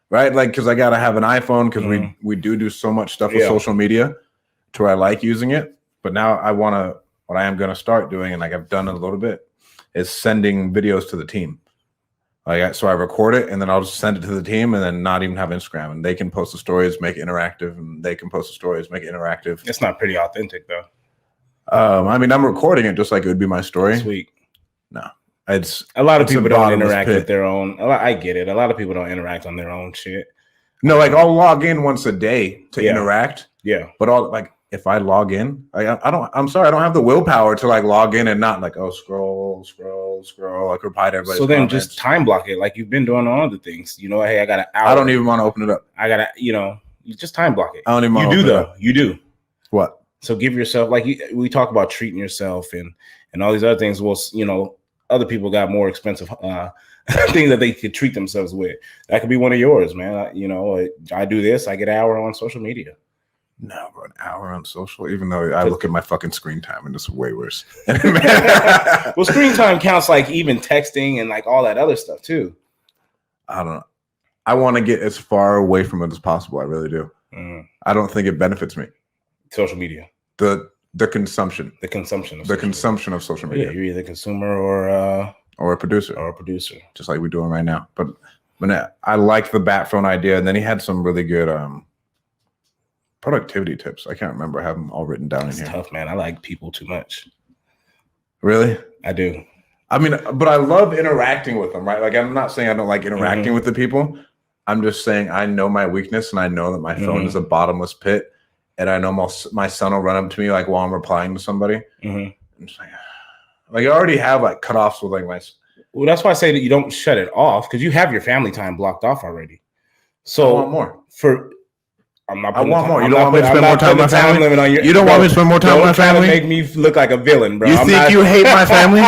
right? Like, because I got to have an iPhone because we do so much stuff with social media to where I like using it. But now what I am going to start doing, and like I've done a little bit, is sending videos to the team. So I record it and then I'll just send it to the team and then not even have Instagram, and they can post the stories, make it interactive, and they can post the stories, make it interactive. It's not pretty authentic though. I mean, I'm recording it just like it would be my story. Sweet. No, it's a lot of people don't interact with their own. I get it. A lot of people don't interact on their own shit. No, like I'll log in once a day to interact. Yeah, but if I log in, I'm sorry, I don't have the willpower to like log in and not like, scroll, like reply to everybody. So then just time block it like you've been doing on other things. Hey, I got an hour. I don't even want to open it up. I got to, you just time block it. I don't even want to open it up. You do. What? So give yourself, we talk about treating yourself and all these other things. Well, other people got more expensive things that they could treat themselves with. That could be one of yours, man. I do this. I get an hour on social media. No, bro, an hour on social, even though I look at my fucking screen time and it's way worse. Well, screen time counts like even texting and like all that other stuff too. I don't know. I want to get as far away from it as possible. I really do. I don't think it benefits me. Social media. The consumption. The consumption of social media. Yeah, you're either a consumer or a producer. Just like we're doing right now. But I like the bat phone idea, and then he had some really good productivity tips. I can't remember. I have them all written down in here. Tough, man. I like people too much. Really? I do. I mean, but I love interacting with them, right? Like, I'm not saying I don't like interacting with the people. I'm just saying I know my weakness, and I know that my phone is a bottomless pit, and I know my son will run up to me like while I'm replying to somebody. I'm just like I already have like cutoffs with like my. Well, that's why I say that you don't shut it off because you have your family time blocked off already. So I want more. I want more. You don't want me to spend more time with my family? You don't want me to spend more time with my family? Make me look like a villain, bro. You think you hate my family?